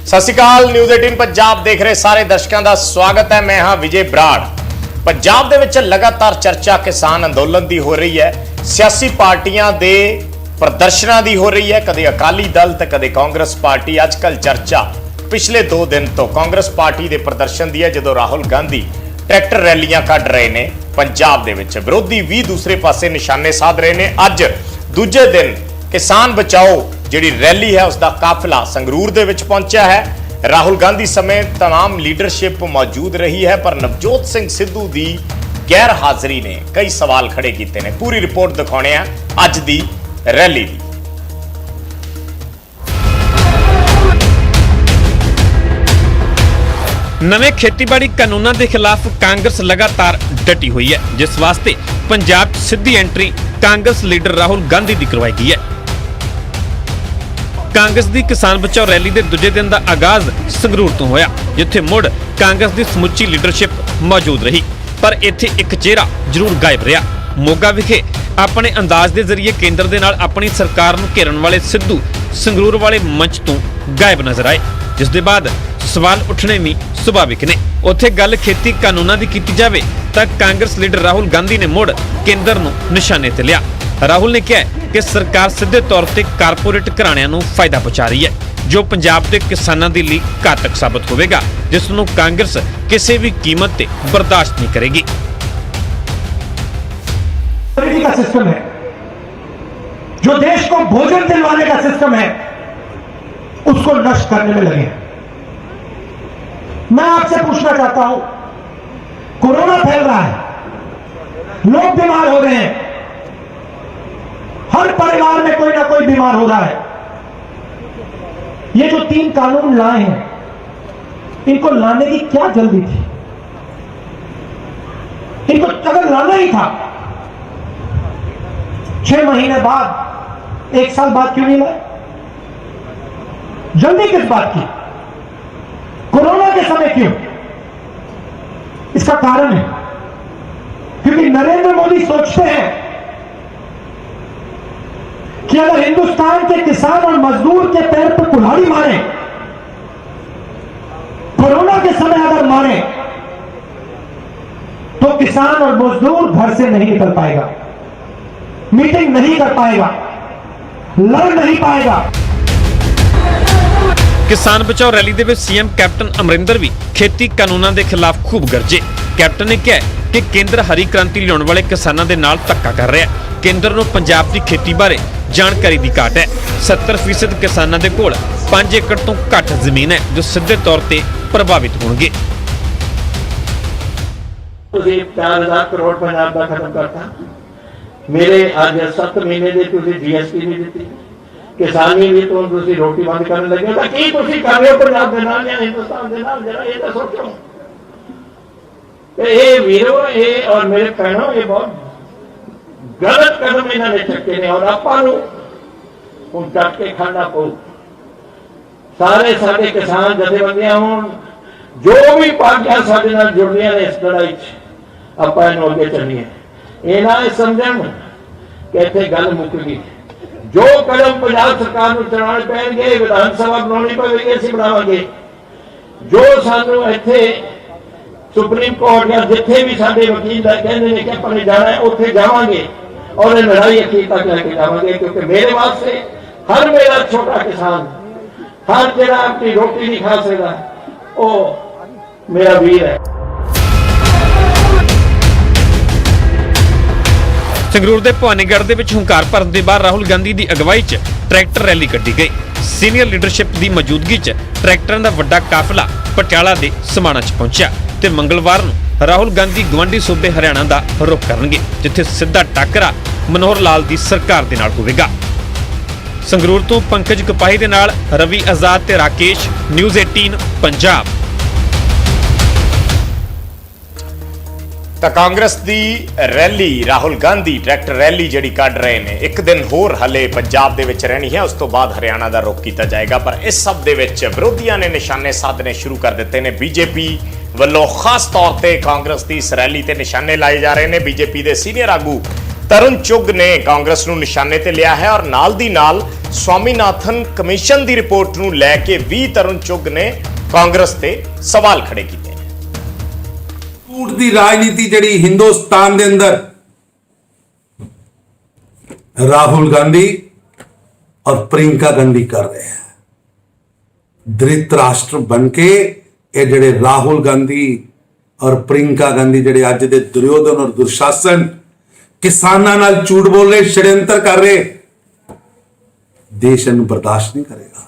सत श्री अकाल। न्यूज़ 18 पंजाब देख रहे सारे दर्शकों का स्वागत है। मैं हाँ विजय बराड़। पंजाब दे विच लगातार चर्चा किसान अंदोलन की हो रही है, सियासी पार्टियां दे प्रदर्शनों की हो रही है, कदे अकाली दल तो कदे कांग्रेस पार्टी। अजकल चर्चा पिछले 2 दिन तो कांग्रेस पार्टी के प्रदर्शन की है, जो राहुल गांधी ट्रैक्टर रैलियां कढ़ रहे हैं पंजाब दे विच। विरोधी भी दूसरे पासे निशाने साध रहे हैं। अज दूजे दिन किसान बचाओ जिहड़ी रैली है उसका काफिला संगरूर दे विच पहुंचा है। राहुल गांधी समेत तमाम लीडरशिप मौजूद रही है, पर नवजोत सिंह सिद्धू की गैर हाजिरी ने कई सवाल खड़े किए हैं। पूरी रिपोर्ट दिखाने अज दी रैली दी। नवे खेतीबाड़ी कानूनों के खिलाफ कांग्रेस लगातार डटी हुई है, जिस वास्ते पंजाब सीधी एंट्री कांग्रेस लीडर राहुल गांधी की करवाई गई है। कांग्रेस की किसान बचाओ रैली के दूजे दिन का आगाज संगरूर तो होया, जिथे मुड़ कांग्रेस की समुची लीडरशिप मौजूद रही, पर इत्थे एक चेहरा जरूर गायब रहा। मोगा विखे अपने अंदाज के जरिए केंद्र के नाल अपनी सरकार नूं घेरन वाले सिद्धू संगरूर वाले मंच तो गायब नजर आए, जिस दे बाद सवाल उठने भी सुभाविक ने। उत्थे गल खेती कानूनों की की जाए तो कांग्रेस लीडर राहुल गांधी ने मुड़ केंद्र नूं निशाने ते लिया। राहुल ने कहा कि सरकार सीधे तौर पर कारपोरेट घराणिਆਂ ਨੂੰ फायदा पहुंचा रही है, जो पंजाब के किसानों के लिए घातक साबित होगा, जिसनों कांग्रेस किसी भी कीमत पे बर्दाश्त नहीं करेगी। का सिस्टम है जो देश को भोजन दिलवाने का सिस्टम है, उसको नष्ट करने में लगे हैं। मैं आपसे पूछना चाहता हूं, कोरोना फैल रहा है, लोग बीमार हो रहे हैं, हर परिवार में कोई ना कोई बीमार हो रहा है। ये जो 3 कानून लाए हैं, इनको लाने की क्या जल्दी थी? इनको अगर लाना ही था 6 महीने बाद, 1 साल बाद क्यों नहीं लाए? जल्दी किस बात की? कोरोना के समय क्यों? इसका कारण है क्योंकि नरेंद्र मोदी सोचते हैं कि अगर हिंदुस्तान के किसान और मजदूर के पैर पर कुल्हाड़ी मारे, कोरोना के समय अगर मारे, तो किसान और मजदूर घर से नहीं निकल पाएगा, मीटिंग नहीं कर पाएगा, लड़ नहीं पाएगा। किसान बचाओ रैली दे विच सीएम कैप्टन अमरिंदर भी खेती कानूनों के खिलाफ खूब गरजे। कैप्टन ने कहा कि केंद्र हरी क्रांति लियाउण वाले किसानों के नाल धक्का कर रहा है। केंद्र नूं पंजाब की खेती बारे जानकारी की घाट है। 70% किसानों के कोल 5 एकड़ तो घट जमीन है, जो सीधे तौर पर प्रभावित होंगे। 4,000 करोड़ पंजाब का खत्म करता। मेरे अज 7 महीने की जीएसटी नहीं दी, किसानी भी तो रोटी बंद करने लगे। तो की तुसी कर रहे हो पंजाब के नाल या हिंदुस्तान के नाल? जरा ये तो सोचो। ये वीरो ये और मेरे भैनों, ये बहुत गलत कदम इन्होंने चुके ने और आपां नूं हुण डट के खाना पऊ। सारे साडे किसान जथेबंदियां होण, जो भी पार्टियां साडे नाल जुड़दियां ने इस लड़ाई च, आपां इहनूं अगे चलीए। ये ना समझण कि इत्थे गल मुक गई। जो कदम पंजाब सरकार को चलाने पैणगे, विधान सभा बनानी पवेगी, असीं बनावांगे। जो सानू इत्थे सुप्रीम कोर्ट या जिथे भी साडे वकील कहंदे ने कि अपने जाना है, उत्थे जावांगे और लड़ाई अखीर तक लेके जावांगे। क्योंकि मेरे वास्ते हर मेरा छोटा किसान, हर जिहड़ा अपनी रोटी नहीं खा सकता, वो मेरा वीर है। संगरूर के भवानीगढ़ के हुंकार भरन के बाद राहुल गांधी की अगवाई च ट्रैक्टर रैली कढ़ी गई। सीनियर लीडरशिप की मौजूदगी च ट्रैक्टरों का वड्डा काफिला पटियाला के समाणा च पहुंचा ते मंगलवार नूं राहुल गांधी गवांढी सूबे हरियाणा का रुख करनगे, जिथे सीधा टाकरा मनोहर लाल की सरकार दे नाल होवेगा। संगरूर तो पंकज कपाही दे नाल रवि आजाद ते राकेश, न्यूज़ 18 पंजाब। तो कांग्रेस की rally Rahul Gandhi tractor rally जिहड़ी कढ़ रहे हैं, एक दिन होर हले पंजाब दे विच रहनी है, उस तो बाद हरियाणा का रुख किया जाएगा। पर इस सब दे विच विरोधियों ने निशाने साधने शुरू कर दिते हैं। बीजेपी वालों खास तौर पर कांग्रेस की इस रैली ते निशाने लाए जा रहे हैं। बीजेपी के सीनियर आगू तरन चुग ने कांग्रेस नूं निशाने ते लिया है और नाल दी नाल स्वामीनाथन कमीशन ਦੀ ਰਿਪੋਰਟ ਨੂੰ ਲੈ ਕੇ ਵੀ ਤਰੁਣ ਚੁੱਗ ਨੇ ਕਾਂਗਰਸ ਤੇ ਸਵਾਲ ਖੜੇ ਕੀਤੇ ਨੇ। ਝੂਠ ਦੀ ਰਾਜਨੀਤੀ ਜਿਹੜੀ ਹਿੰਦੁਸਤਾਨ ਦੇ ਅੰਦਰ ਰਾਹੁਲ ਗਾਂਧੀ और प्रियंका गांधी कर रहे हैं। धृतराष्ट्र बन के ये जड़े राहुल गांधी और प्रियंका गांधी जड़े अज दे दुर्योधन और दुशासन किसानां नाल झूठ बोल रहे, षड्यंत्र कर रहे, देश इन्हूं बर्दाश्त नहीं करेगा।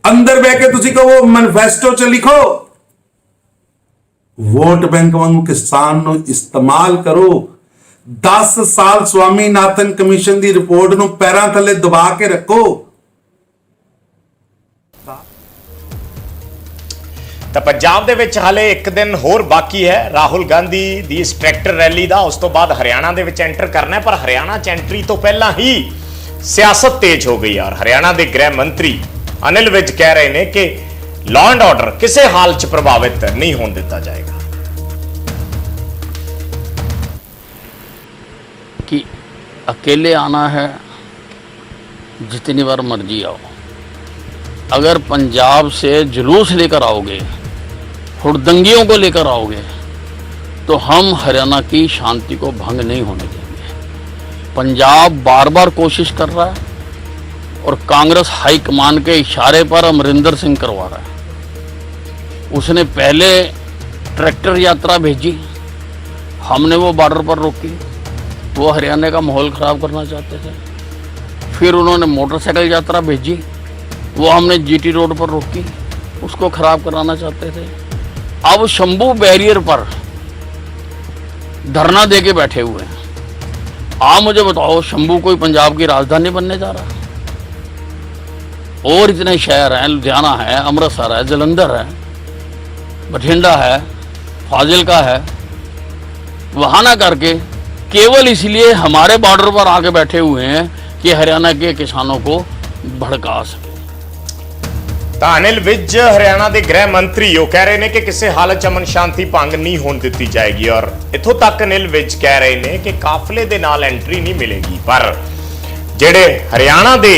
अंदर बह के तुसी कहो मैनिफेस्टो च लिखो, वोट बैंक वांगू किसान नूं इस्तेमाल करो। 10 साल स्वामीनाथन कमीशन की रिपोर्ट नूं पैरां थले दबा के रखो। ਤਾਂ ਪੰਜਾਬ ਦੇ ਵਿੱਚ ਹਾਲੇ ਇੱਕ ਦਿਨ ਹੋਰ ਬਾਕੀ ਹੈ ਰਾਹੁਲ ਗਾਂਧੀ ਦੀ ਇਸ ਟਰੈਕਟਰ ਰੈਲੀ ਦਾ। ਉਸ ਤੋਂ ਬਾਅਦ ਹਰਿਆਣਾ ਦੇ ਵਿੱਚ ਐਂਟਰ ਕਰਨਾ ਹੈ, ਪਰ ਹਰਿਆਣਾ 'ਚ ਐਂਟਰੀ ਤੋਂ ਪਹਿਲਾਂ ਹੀ ਸਿਆਸਤ ਤੇਜ਼ ਹੋ ਗਈ ਹੈ। ਔਰ ਹਰਿਆਣਾ ਦੇ ਗ੍ਰਹਿ ਮੰਤਰੀ ਅਨਿਲ ਵਿਜ ਕਹਿ ਰਹੇ ਨੇ ਕਿ ਲਾਅ ਐਂਡ ਆਰਡਰ ਕਿਸੇ ਹਾਲ 'ਚ ਪ੍ਰਭਾਵਿਤ ਨਹੀਂ ਹੋਣ ਦਿੱਤਾ ਜਾਏਗਾ। कि अकेले आना है, जितनी बार मर्जी आओ। अगर पंजाब से जुलूस लेकर आओगे, हुड़दंगियों को लेकर आओगे, तो हम हरियाणा की शांति को भंग नहीं होने देंगे। पंजाब बार बार कोशिश कर रहा है और कांग्रेस हाईकमान के इशारे पर अमरिंदर सिंह करवा रहा है। उसने पहले ट्रैक्टर यात्रा भेजी, हमने वो बॉर्डर पर रोकी, वो हरियाणा का माहौल ख़राब करना चाहते थे। फिर उन्होंने मोटरसाइकिल यात्रा भेजी, वो हमने जीटी रोड पर रोकी, उसको ख़राब कराना चाहते थे। अब शंभू बैरियर पर धरना दे के बैठे हुए हैं। आप मुझे बताओ, शंभू कोई पंजाब की राजधानी बनने जा रहा है? और इतने शहर हैं, लुधियाना है, अमृतसर है, जलंधर है, बठिंडा है, फाजिलका है। वहाँ ना करके केवल इसलिए हमारे बॉर्डर पर आके बैठे हुए हैं कि हरियाणा के किसानों को भड़का सके। ਤਾਂ ਅਨਿਲ ਵਿਜ ਹਰਿਆਣਾ ਦੇ ਗ੍ਰਹਿ ਮੰਤਰੀ ਉਹ ਕਹਿ ਰਹੇ ਨੇ ਕਿ ਕਿਸੇ ਹਾਲਤ 'ਚ ਅਮਨ ਸ਼ਾਂਤੀ ਭੰਗ ਨਹੀਂ ਹੋਣ ਦਿੱਤੀ ਜਾਏਗੀ। ਔਰ ਇੱਥੋਂ ਤੱਕ ਅਨਿਲ ਵਿਜ ਕਹਿ ਰਹੇ ਨੇ ਕਿ ਕਾਫਲੇ ਦੇ ਨਾਲ ਐਂਟਰੀ ਨਹੀਂ ਮਿਲੇਗੀ। ਪਰ ਜਿਹੜੇ ਹਰਿਆਣਾ ਦੇ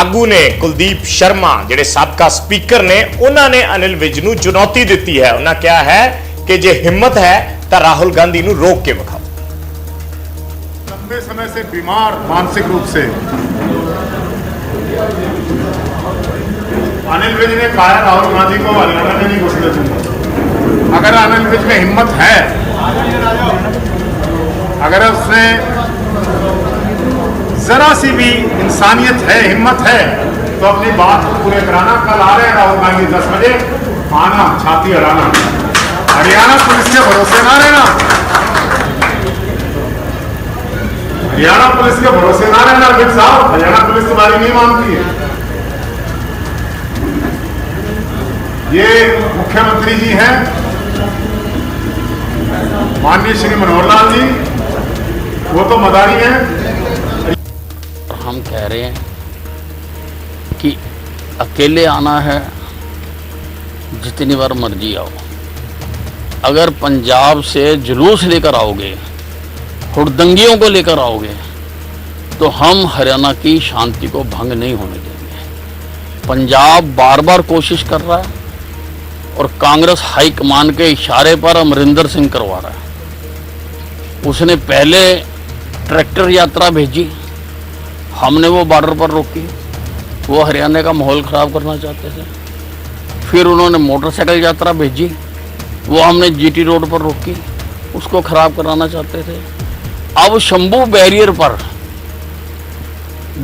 ਆਗੂ ਨੇ ਕੁਲਦੀਪ ਸ਼ਰਮਾ, ਜਿਹੜੇ ਸਾਬਕਾ ਸਪੀਕਰ ਨੇ, ਉਹਨਾਂ ਨੇ ਅਨਿਲ ਵਿਜ ਨੂੰ ਚੁਣੌਤੀ ਦਿੱਤੀ ਹੈ। ਉਹਨਾਂ ਕਿਹਾ ਹੈ ਕਿ ਜੇ ਹਿੰਮਤ ਹੈ ਤਾਂ ਰਾਹੁਲ ਗਾਂਧੀ ਨੂੰ ਰੋਕ ਕੇ ਵਿਖਾਓ। लंबे समय से बीमार मानसिक रूप से अनिल विज ने कहा राहुल गांधी को हरियाणा में नहीं घुसने दूंगा। अगर अनिल विज में हिम्मत है, अगर उसने जरा सी भी इंसानियत है, हिम्मत है, तो अपनी बात को पूरे कराना। कल आ रहे हैं राहुल गांधी 10 बजे, आना, छाती अड़ाना। हरियाणा पुलिस के भरोसे ना रहना, हरियाणा पुलिस के भरोसे ना रहना विज साहब। हरियाणा पुलिस तुम्हारी नहीं मानती है। ये मुख्यमंत्री जी हैं माननीय श्री मनोहर लाल जी, वो तो मदारी हैं। हम कह रहे हैं कि अकेले आना है, जितनी बार मर्जी आओ। अगर पंजाब से जुलूस लेकर आओगे, हुड़दंगियों को लेकर आओगे, तो हम हरियाणा की शांति को भंग नहीं होने देंगे। पंजाब बार बार कोशिश कर रहा है और कांग्रेस हाईकमान के इशारे पर अमरिंदर सिंह करवा रहा है। उसने पहले ट्रैक्टर यात्रा भेजी, हमने वो बॉर्डर पर रोकी, वो हरियाणा का माहौल ख़राब करना चाहते थे। फिर उन्होंने मोटरसाइकिल यात्रा भेजी, वो हमने जीटी रोड पर रोकी, उसको ख़राब कराना चाहते थे। अब शंभू बैरियर पर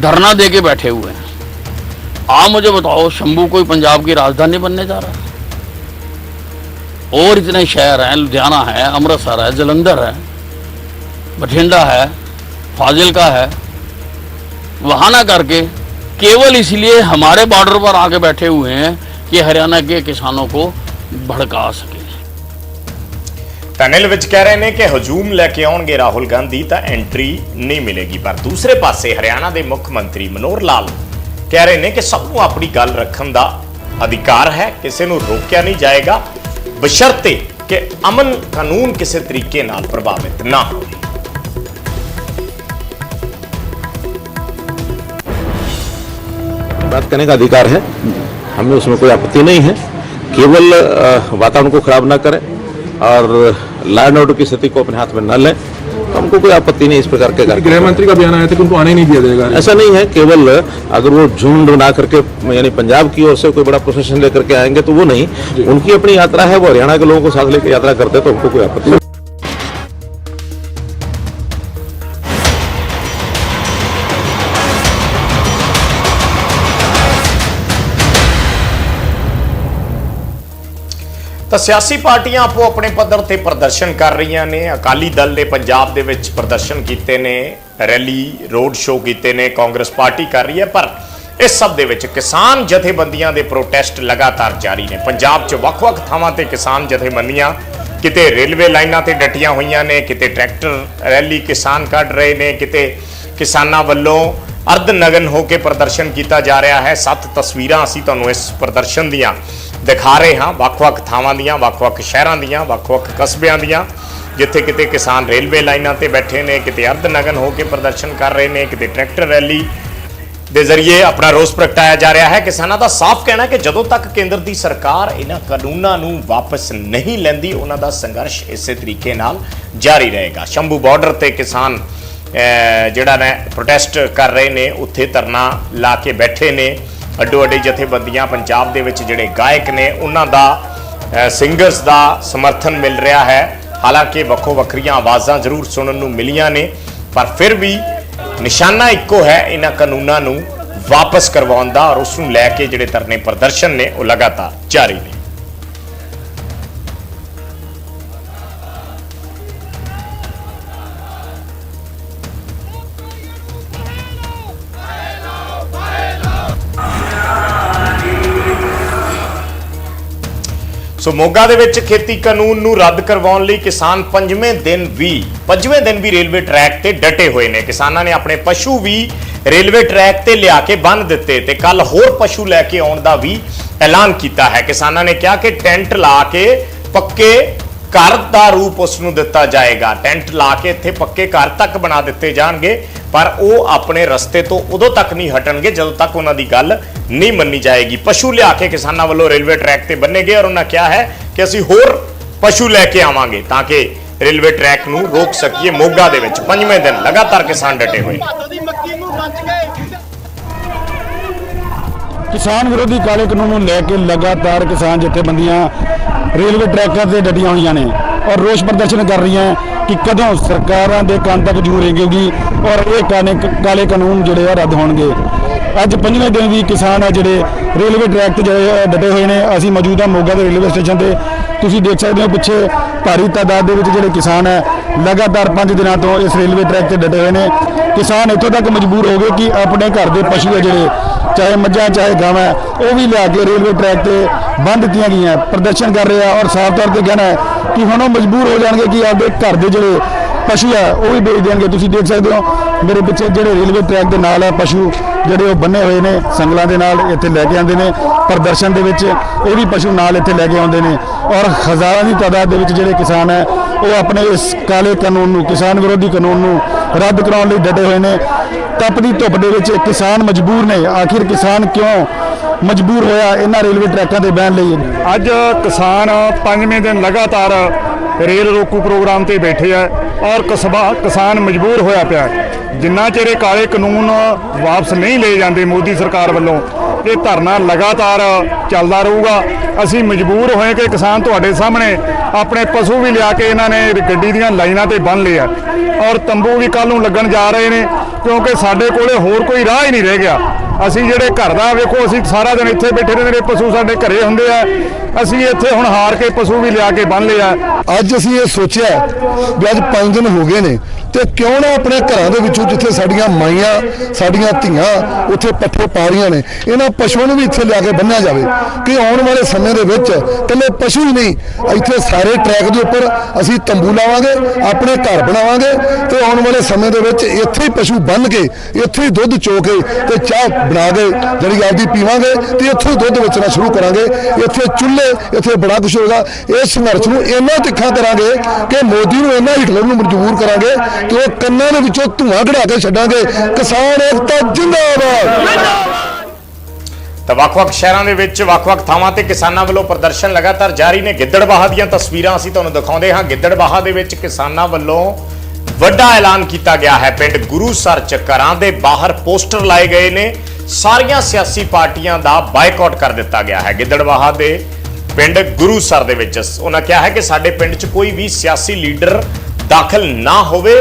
धरना दे के बैठे हुए हैं। आप मुझे बताओ, शंभू कोई पंजाब की राजधानी बनने जा रहा है? और इतने शहर हैं, लुधियाना है, अमृतसर है, जलंधर है, बठिंडा है, फाजिलका है। वहाँ ना करके केवल इसलिए हमारे बॉर्डर पर आके बैठे हुए हैं कि हरियाणा के किसानों को भड़का सके। ਅਨਿਲ ਵਿਜ ਕਹਿ ਰਹੇ ਨੇ ਕਿ ਹਜੂਮ ਲੈ ਕੇ ਆਉਣਗੇ ਰਾਹੁਲ ਗਾਂਧੀ ਤਾਂ ਐਂਟਰੀ ਨਹੀਂ ਮਿਲੇਗੀ। ਪਰ ਦੂਸਰੇ ਪਾਸੇ ਹਰਿਆਣਾ ਦੇ ਮੁੱਖ ਮੰਤਰੀ ਮਨੋਹਰ ਲਾਲ ਕਹਿ ਰਹੇ ਨੇ ਕਿ ਸਭ ਨੂੰ ਆਪਣੀ ਗੱਲ ਰੱਖਣ ਦਾ ਅਧਿਕਾਰ ਹੈ, ਕਿਸੇ ਨੂੰ ਰੋਕਿਆ ਨਹੀਂ ਜਾਏਗਾ, ਬਸ਼ਰਤੇ ਕਿ ਅਮਨ ਕਾਨੂੰਨ ਕਿਸੇ ਤਰੀਕੇ ਨਾਲ ਪ੍ਰਭਾਵਿਤ ਨਾ ਹੋਵੇ। बात करने का अधिकार है, हमें उसमें कोई आपत्ति नहीं है। केवल वातावरण को खराब ना करें और लॉ एंड ऑर्डर की स्थिति को अपने हाथ में न लें, तो हमको कोई आपत्ति नहीं इस प्रकार के। गृह मंत्री का बयान आया था कि उनको आने ही नहीं दिया जाएगा। ऐसा नहीं है, केवल अगर वो झुंड बना करके यानी पंजाब की ओर से कोई बड़ा प्रोसेशन लेकर के आएंगे तो वो नहीं, उनकी अपनी यात्रा है, वो हरियाणा के लोगों को साथ लेकर यात्रा करते हैं, तो हमको कोई आपत्ति नहीं। ਤਾਂ ਸਿਆਸੀ ਪਾਰਟੀਆਂ ਆਪੋ ਆਪਣੇ ਪੱਧਰ ਤੇ ਪ੍ਰਦਰਸ਼ਨ ਕਰ ਰਹੀਆਂ ਨੇ। ਅਕਾਲੀ ਦਲ ਨੇ ਪੰਜਾਬ ਦੇ ਵਿੱਚ ਪ੍ਰਦਰਸ਼ਨ ਕੀਤੇ ਨੇ, ਰੈਲੀ ਰੋਡ ਸ਼ੋਅ ਕੀਤੇ ਨੇ, ਕਾਂਗਰਸ ਪਾਰਟੀ ਕਰ ਰਹੀ ਹੈ, ਪਰ ਇਸ ਸਭ ਦੇ ਵਿੱਚ ਕਿਸਾਨ ਜਥੇਬੰਦੀਆਂ ਦੇ ਪ੍ਰੋਟੈਸਟ ਲਗਾਤਾਰ ਜਾਰੀ ਨੇ। ਪੰਜਾਬ 'ਚ ਵੱਖ-ਵੱਖ ਥਾਵਾਂ ਤੇ ਕਿਸਾਨ ਜਥੇਬੰਦੀਆਂ ਕਿਤੇ ਰੇਲਵੇ ਲਾਈਨਾਂ ਤੇ ਡਟੀਆਂ ਹੋਈਆਂ ਨੇ, ਕਿਤੇ ਟਰੈਕਟਰ ਰੈਲੀ ਕਿਸਾਨ ਕੱਢ ਰਹੇ ਨੇ, ਕਿਤੇ ਕਿਸਾਨਾਂ ਵੱਲੋਂ ਅਰਧ ਨਗਨ ਹੋ ਕੇ ਪ੍ਰਦਰਸ਼ਨ ਕੀਤਾ ਜਾ ਰਿਹਾ ਹੈ। 7 ਤਸਵੀਰਾਂ ਅਸੀਂ ਤੁਹਾਨੂੰ ਇਸ ਪ੍ਰਦਰਸ਼ਨ ਦੀਆਂ ਦਿਖਾ ਰਹੇ ਹਾਂ, ਵੱਖ-ਵੱਖ ਥਾਵਾਂ ਦੀਆਂ, ਵੱਖ-ਵੱਖ ਸ਼ਹਿਰਾਂ ਦੀਆਂ, ਵੱਖ-ਵੱਖ ਕਸਬਿਆਂ ਦੀਆਂ, ਜਿੱਥੇ ਕਿਤੇ ਕਿਸਾਨ ਰੇਲਵੇ ਲਾਈਨਾਂ ਤੇ ਬੈਠੇ ਨੇ, ਕਿਤੇ ਅਰਧ ਨਗਨ ਹੋ ਕੇ ਪ੍ਰਦਰਸ਼ਨ ਕਰ ਰਹੇ ਨੇ, ਕਿਤੇ ਟਰੈਕਟਰ ਰੈਲੀ ਦੇ ਜ਼ਰੀਏ ਆਪਣਾ ਰੋਸ ਪ੍ਰਗਟਾਇਆ ਜਾ ਰਿਹਾ ਹੈ। ਕਿਸਾਨਾਂ ਦਾ ਸਾਫ਼ ਕਹਿਣਾ ਕਿ ਜਦੋਂ ਤੱਕ ਕੇਂਦਰ ਦੀ ਸਰਕਾਰ ਇਹਨਾਂ ਕਾਨੂੰਨਾਂ ਨੂੰ ਵਾਪਸ ਨਹੀਂ ਲੈਂਦੀ, ਉਹਨਾਂ ਦਾ ਸੰਘਰਸ਼ ਇਸੇ ਤਰੀਕੇ ਨਾਲ ਜਾਰੀ ਰਹੇਗਾ। ਸ਼ੰਭੂ ਬਾਰਡਰ ਤੇ ਕਿਸਾਨ ਜਿਹੜਾ ਨੇ ਪ੍ਰੋਟੈਸਟ ਕਰ ਰਹੇ ਨੇ, ਉੱਥੇ ਧਰਨਾ ਲਾ ਕੇ ਬੈਠੇ ਨੇ। ਅੱਡੋ ਅੱਡੀ ਜਥੇਬੰਦੀਆਂ ਪੰਜਾਬ ਦੇ ਵਿੱਚ ਜਿਹੜੇ ਗਾਇਕ ਨੇ ਉਹਨਾਂ ਦਾ ਸਿੰਗਰਸ ਦਾ ਸਮਰਥਨ ਮਿਲ ਰਿਹਾ ਹੈ। ਹਾਲਾਂਕਿ ਵੱਖੋ ਵੱਖਰੀਆਂ ਆਵਾਜ਼ਾਂ ਜ਼ਰੂਰ ਸੁਣਨ ਨੂੰ ਮਿਲੀਆਂ ਨੇ, ਪਰ ਫਿਰ ਵੀ ਨਿਸ਼ਾਨਾ ਇੱਕੋ ਹੈ ਇਹਨਾਂ ਕਾਨੂੰਨਾਂ ਨੂੰ ਵਾਪਸ ਕਰਵਾਉਣ ਦਾ, ਔਰ ਉਸ ਨੂੰ ਲੈ ਕੇ ਜਿਹੜੇ ਧਰਨੇ ਪ੍ਰਦਰਸ਼ਨ ਨੇ ਉਹ ਲਗਾਤਾਰ ਜਾਰੀ ਨੇ। ਸੋ ਮੋਗਾ ਦੇ ਵਿੱਚ ਖੇਤੀ ਕਾਨੂੰਨ ਨੂੰ ਰੱਦ ਕਰਵਾਉਣ ਲਈ ਕਿਸਾਨ ਪੰਜਵੇਂ ਦਿਨ ਵੀ ਰੇਲਵੇ ਟਰੈਕ ਤੇ ਡਟੇ ਹੋਏ ਨੇ। ਕਿਸਾਨਾਂ ਨੇ ਆਪਣੇ ਪਸ਼ੂ ਵੀ ਰੇਲਵੇ ਟਰੈਕ ਤੇ ਲਿਆ ਕੇ ਬੰਨ੍ਹ ਦਿੱਤੇ ਤੇ ਕੱਲ ਹੋਰ ਪਸ਼ੂ ਲੈ ਕੇ ਆਉਣ ਦਾ ਵੀ ਐਲਾਨ ਕੀਤਾ ਹੈ। ਕਿਸਾਨਾਂ ਨੇ ਕਿਹਾ ਕਿ ਟੈਂਟ ਲਾ ਕੇ ਪੱਕੇ ਘਰ ਦਾ ਰੂਪ ਉਸ ਨੂੰ ਦਿੱਤਾ ਜਾਏਗਾ। ਟੈਂਟ ਲਾ ਕੇ ਇੱਥੇ ਪੱਕੇ ਘਰ ਤੱਕ ਬਣਾ ਦਿੱਤੇ ਜਾਣਗੇ, ਪਰ ਉਹ ਆਪਣੇ ਰਸਤੇ ਤੋਂ ਉਦੋਂ ਤੱਕ ਨਹੀਂ ਹਟਣਗੇ ਜਦੋਂ ਤੱਕ ਉਹਨਾਂ ਦੀ ਗੱਲ ਨਹੀਂ ਮੰਨੀ ਜਾਏਗੀ। ਪਸ਼ੂ ਲਿਆ ਕੇ ਕਿਸਾਨਾਂ ਵੱਲੋਂ ਰੇਲਵੇ ਟਰੈਕ ਤੇ ਬੰਨੇ ਗਏ, ਔਰ ਉਹਨਾਂ ਕਿਹਾ ਹੈ ਕਿ ਅਸੀਂ ਹੋਰ ਪਸ਼ੂ ਲੈ ਕੇ ਆਵਾਂਗੇ ਤਾਂ ਕਿ ਰੇਲਵੇ ਟਰੈਕ ਨੂੰ ਰੋਕ ਸਕੀਏ। ਮੋਗਾ ਦੇ ਵਿੱਚ ਪੰਜਵੇਂ ਦਿਨ ਲਗਾਤਾਰ ਕਿਸਾਨ ਡਟੇ ਹੋਏ किसान विरोधी काले कानून ਨੂੰ ਲੈ ਕੇ ਲਗਾਤਾਰ ਕਿਸਾਨ ਜਥੇਬੰਦੀਆਂ ਰੇਲਵੇ ਟਰੈਕਾਂ ਤੇ ਡਟੀਆਂ ਹੋਈਆਂ ਨੇ ਔਰ ਰੋਸ ਪ੍ਰਦਰਸ਼ਨ ਕਰ ਰਹੀਆਂ ਕਿ ਕਦੋਂ ਸਰਕਾਰਾਂ ਦੇ ਕੰਨ ਤੱਕ ਜੂ ਰੇਂਗੇਗੀ ਔਰ ਇਹ ਕਾਲੇ ਕਾਨੂੰਨ ਜਿਹੜੇ ਆ ਰੱਦ ਹੋਣਗੇ। ਅੱਜ ਪੰਜਵੇਂ ਦਿਨ ਵੀ ਕਿਸਾਨ ਆ ਜਿਹੜੇ ਰੇਲਵੇ ਟਰੈਕ ਤੇ ਡਟੇ ਹੋਏ ਨੇ। ਅਸੀਂ ਮੌਜੂਦ ਹਾਂ ਮੋਗਾ ਦੇ ਰੇਲਵੇ ਸਟੇਸ਼ਨ ਤੇ। ਤੁਸੀਂ ਦੇਖ ਸਕਦੇ ਹੋ ਪਿੱਛੇ ਭਾਰੀ ਤਾਦਾਦ ਦੇ ਵਿੱਚ ਜਿਹੜੇ ਕਿਸਾਨ ਹੈ ਲਗਾਤਾਰ 5 ਦਿਨਾਂ ਤੋਂ ਇਸ ਰੇਲਵੇ ਟਰੈਕ ਤੇ ਡਟੇ ਹੋਏ ਨੇ। ਕਿਸਾਨ ਇੱਥੋਂ ਤੱਕ ਮਜਬੂਰ ਹੋ ਗਏ ਕਿ ਆਪਣੇ ਘਰ ਦੇ ਪਸ਼ੂ ਹੈ ਜਿਹੜੇ, ਚਾਹੇ ਮੱਝਾਂ ਚਾਹੇ ਗਾਵਾਂ, ਉਹ ਵੀ ਲਿਆ ਕੇ ਰੇਲਵੇ ਟਰੈਕ ਤੇ ਬੰਨ੍ਹ ਦਿੱਤੀਆਂ ਗਈਆਂ। ਪ੍ਰਦਰਸ਼ਨ ਕਰ ਰਹੇ ਆ ਔਰ ਸਾਫ਼ ਤੌਰ ਤੇ ਕਹਿਣਾ ਹੈ ਕਿ ਹੁਣ ਉਹ ਮਜਬੂਰ ਹੋ ਜਾਣਗੇ ਕਿ ਆਪਦੇ ਘਰ ਦੇ ਜਿਹੜੇ ਪਸ਼ੂ ਹੈ ਉਹ ਵੀ ਵੇਚ ਦੇਣਗੇ। ਤੁਸੀਂ ਦੇਖ ਸਕਦੇ ਹੋ ਮੇਰੇ ਪਿੱਛੇ ਜਿਹੜੇ ਰੇਲਵੇ ਟਰੈਕ ਦੇ ਨਾਲ ਹੈ ਪਸ਼ੂ ਜਿਹੜੇ ਉਹ ਬੰਨੇ ਹੋਏ ਨੇ ਸੰਗਲਾਂ ਦੇ ਨਾਲ, ਇੱਥੇ ਲੈ ਕੇ ਆਉਂਦੇ ਨੇ ਪ੍ਰਦਰਸ਼ਨ ਦੇ ਵਿੱਚ। ਇਹ ਵੀ ਪਸ਼ੂ ਨਾਲ ਇੱਥੇ ਲੈ ਕੇ ਆਉਂਦੇ ਨੇ ਔਰ ਹਜ਼ਾਰਾਂ ਦੀ ਤਾਦਾਦ ਦੇ ਵਿੱਚ ਜਿਹੜੇ ਕਿਸਾਨ ਹੈ ਉਹ ਆਪਣੇ ਇਸ ਕਾਲੇ ਕਾਨੂੰਨ ਨੂੰ, ਕਿਸਾਨ ਵਿਰੋਧੀ ਕਾਨੂੰਨ ਨੂੰ ਰੱਦ ਕਰਾਉਣ ਲਈ ਡਟੇ ਹੋਏ ਨੇ। ਤਪਦੀ ਧੁੱਪ ਦੇ ਵਿੱਚ ਕਿਸਾਨ ਮਜਬੂਰ ਨੇ। ਆਖਿਰ ਕਿਸਾਨ ਕਿਉਂ ਮਜਬੂਰ ਹੋਇਆ ਇਹਨਾਂ ਰੇਲਵੇ ਟਰੈਕਾਂ ਤੇ ਬਹਿਣ ਲਈ? ਅੱਜ ਕਿਸਾਨ ਪੰਜਵੇਂ ਦਿਨ ਲਗਾਤਾਰ ਰੇਲ ਰੋਕੂ ਪ੍ਰੋਗਰਾਮ ਤੇ ਬੈਠੇ ਆ ਔਰ ਕਿਸਾਨ ਮਜਬੂਰ ਹੋਇਆ ਪਿਆ। ਜਿੰਨਾ ਚਿਰ ਇਹ ਕਾਲੇ ਕਾਨੂੰਨ ਵਾਪਸ ਨਹੀਂ ਲਏ ਜਾਂਦੇ ਮੋਦੀ ਸਰਕਾਰ ਵੱਲੋਂ, ਇਹ ਧਰਨਾ ਲਗਾਤਾਰ ਚੱਲਦਾ ਰਹੂਗਾ। ਅਸੀਂ ਮਜਬੂਰ ਹੋਏ ਕਿ ਕਿਸਾਨ ਤੁਹਾਡੇ ਸਾਹਮਣੇ ਆਪਣੇ ਪਸ਼ੂ ਵੀ ਲਿਆ ਕੇ ਇਹਨਾਂ ਨੇ ਗੱਡੀ ਦੀਆਂ ਲਾਈਨਾਂ ਤੇ ਬੰਨ੍ਹ ਲਏ ਆ ਔਰ ਤੰਬੂ ਵੀ ਕੱਲ ਨੂੰ ਲੱਗਣ ਜਾ ਰਹੇ ਨੇ, ਕਿਉਂਕਿ ਸਾਡੇ ਕੋਲੇ ਹੋਰ ਕੋਈ ਰਾਹ ਹੀ ਨਹੀਂ ਰਹਿ ਗਿਆ। ਅਸੀਂ ਜਿਹੜੇ ਘਰ ਦਾ ਵੇਖੋ, ਅਸੀਂ ਸਾਰਾ ਦਿਨ ਇੱਥੇ ਬੈਠੇ ਰਹਿੰਦੇ ਨੇ, ਪਸ਼ੂ ਸਾਡੇ ਘਰੇ ਹੁੰਦੇ ਆ। ਅਸੀਂ ਇੱਥੇ ਹੁਣ ਹਾਰ ਕੇ ਪਸ਼ੂ ਵੀ ਲਿਆ ਕੇ ਬੰਨ੍ਹ ਲਏ ਆ। ਅੱਜ ਅਸੀਂ ਇਹ ਸੋਚਿਆ ਵੀ ਅੱਜ 5 ਦਿਨ ਹੋ ਗਏ ਨੇ ਤੇ ਕਿਉਂ ਨਾ ਆਪਣੇ ਘਰਾਂ ਦੇ ਵਿੱਚੋਂ ਜਿੱਥੇ ਸਾਡੀਆਂ ਮਾਈਆਂ ਸਾਡੀਆਂ ਧੀਆਂ ਉੱਥੇ ਪੱਠੇ ਪਾ ਰਹੀਆਂ ਨੇ, ਇਹਨਾਂ ਪਸ਼ੂਆਂ ਨੂੰ ਵੀ ਇੱਥੇ ਲਿਆ ਕੇ ਬੰਨ੍ਹਿਆ ਜਾਵੇ ਕਿ ਆਉਣ ਵਾਲੇ ਸਮੇਂ ਦੇ ਵਿੱਚ ਇਕੱਲੇ ਪਸ਼ੂ ਹੀ ਨਹੀਂ, ਇੱਥੇ ਸਾਰੇ ਟਰੈਕ ਦੇ ਉੱਪਰ ਅਸੀਂ ਤੰਬੂ ਲਾਵਾਂਗੇ, ਆਪਣੇ ਘਰ ਬਣਾਵਾਂਗੇ ਤੇ ਆਉਣ ਵਾਲੇ ਸਮੇਂ ਦੇ ਵਿੱਚ ਇੱਥੇ ਹੀ ਪਸ਼ੂ ਬੰਨ੍ਹ ਕੇ, ਇੱਥੇ ਹੀ ਦੁੱਧ ਚੋ ਕੇ ਤੇ ਚਾਹ ਬਣਾ ਕੇ ਜਿਹੜੀ ਆਪਦੀ ਪੀਵਾਂਗੇ ਤੇ ਇੱਥੇ ਹੀ ਦੁੱਧ ਵੇਚਣਾ ਸ਼ੁਰੂ ਕਰਾਂਗੇ। ਇੱਥੇ ਚੁੱਲ੍ਹੇ, ਇੱਥੇ ਬੜਾ ਕੁਛ ਹੋਏਗਾ। ਇਸ ਸੰਘਰਸ਼ ਨੂੰ ਇੰਨਾ ਤਿੱਖਾ ਕਰਾਂਗੇ ਕਿ ਮੋਦੀ ਨੂੰ ਇੰਨਾ ਹਿਟਲਰ ਨੂੰ ਮਜਬੂਰ ਕਰਾਂਗੇ ਕਿ ਉਹ ਕੰਨਾਂ ਦੇ ਵਿੱਚੋਂ ਧੂਆਂ ਕਢਾ ਕੇ ਛੱਡਾਂਗੇ। ਕਿਸਾਨ ਏਕਤਾ ਜਿੰਦਾਬਾਦ। ਤਾਂ ਵੱਖ-ਵੱਖ ਸ਼ਹਿਰਾਂ ਦੇ ਵਿੱਚ ਵੱਖ-ਵੱਖ ਥਾਵਾਂ ਤੇ ਕਿਸਾਨਾਂ ਵੱਲੋਂ ਪ੍ਰਦਰਸ਼ਨ ਲਗਾਤਾਰ ਜਾਰੀ ਨੇ। ਗਿੱਦੜਬਾਹਾ ਦੀਆਂ ਤਸਵੀਰਾਂ ਅਸੀਂ ਤੁਹਾਨੂੰ ਦਿਖਾਉਂਦੇ ਹਾਂ। ਗਿੱਦੜਬਾਹਾ ਦੇ ਵਿੱਚ ਕਿਸਾਨਾਂ ਵੱਲੋਂ ਵੱਡਾ ਐਲਾਨ ਕੀਤਾ ਗਿਆ ਹੈ। ਪਿੰਡ ਗੁਰੂਸਰ ਚ ਘਰਾਂ ਦੇ ਬਾਹਰ ਪੋਸਟਰ ਲਾਏ ਗਏ ਨੇ। ਸਾਰੀਆਂ ਸਿਆਸੀ ਪਾਰਟੀਆਂ ਦਾ ਬਾਈਕਾਟ ਕਰ ਦਿੱਤਾ ਗਿਆ ਹੈ। ਗਿੱਦੜਬਾਹਾ ਦੇ ਪਿੰਡ ਗੁਰੂਸਰ ਦੇ ਵਿੱਚ ਉਹਨਾਂ ਕਿਹਾ ਹੈ ਕਿ ਸਾਡੇ ਪਿੰਡ 'ਚ ਕੋਈ ਵੀ ਸਿਆਸੀ ਲੀਡਰ ਦਾਖਲ ਨਾ ਹੋਵੇ।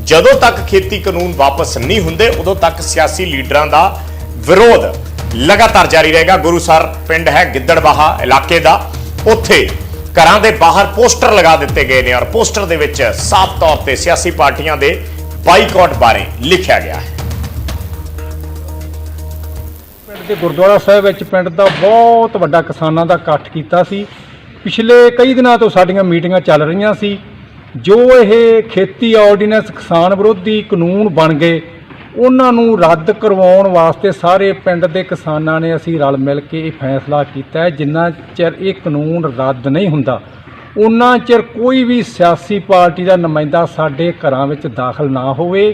ਜਦੋਂ ਤੱਕ ਖੇਤੀ ਕਾਨੂੰਨ ਵਾਪਸ ਨਹੀਂ ਹੁੰਦੇ ਉਦੋਂ ਤੱਕ ਸਿਆਸੀ ਲੀਡਰਾਂ ਦਾ ਵਿਰੋਧ ਲਗਾਤਾਰ ਜਾਰੀ ਰਹੇਗਾ। ਗੁਰੂਸਰ ਪਿੰਡ ਹੈ ਗਿੱਦੜਬਾਹਾ ਇਲਾਕੇ ਦਾ। ਉੱਥੇ ਘਰਾਂ ਦੇ ਬਾਹਰ ਪੋਸਟਰ ਲਗਾ ਦਿੱਤੇ ਗਏ ਨੇ ਔਰ ਪੋਸਟਰ ਦੇ ਵਿੱਚ ਸਾਫ਼ ਤੌਰ ਤੇ ਸਿਆਸੀ ਪਾਰਟੀਆਂ ਦੇ ਬਾਈਕਾਟ ਬਾਰੇ ਲਿਖਿਆ ਗਿਆ ਹੈ। ਪਿੰਡ ਦੇ ਗੁਰਦੁਆਰਾ ਸਾਹਿਬ ਵਿੱਚ ਪਿੰਡ ਦਾ ਬਹੁਤ ਵੱਡਾ ਕਿਸਾਨਾਂ ਦਾ ਇਕੱਠ ਕੀਤਾ ਸੀ। ਪਿਛਲੇ ਕਈ ਦਿਨਾਂ ਤੋਂ ਸਾਡੀਆਂ ਮੀਟਿੰਗਾਂ ਚੱਲ ਰਹੀਆਂ ਸੀ। ਜੋ ਇਹ ਖੇਤੀ ਆਰਡੀਨੈਂਸ ਕਿਸਾਨ ਵਿਰੋਧੀ ਕਾਨੂੰਨ ਬਣ ਗਏ ਉਹਨਾਂ ਨੂੰ ਰੱਦ ਕਰਵਾਉਣ ਵਾਸਤੇ ਸਾਰੇ ਪਿੰਡ ਦੇ ਕਿਸਾਨਾਂ ਨੇ ਅਸੀਂ ਰਲ ਮਿਲ ਕੇ ਇਹ ਫੈਸਲਾ ਕੀਤਾ ਹੈ ਜਿੰਨਾ ਚਿਰ ਇਹ ਕਾਨੂੰਨ ਰੱਦ ਨਹੀਂ ਹੁੰਦਾ ਉਹਨਾਂ ਚਿਰ ਕੋਈ ਵੀ ਸਿਆਸੀ ਪਾਰਟੀ ਦਾ ਨੁਮਾਇੰਦਾ ਸਾਡੇ ਘਰਾਂ ਵਿੱਚ ਦਾਖਲ ਨਾ ਹੋਵੇ।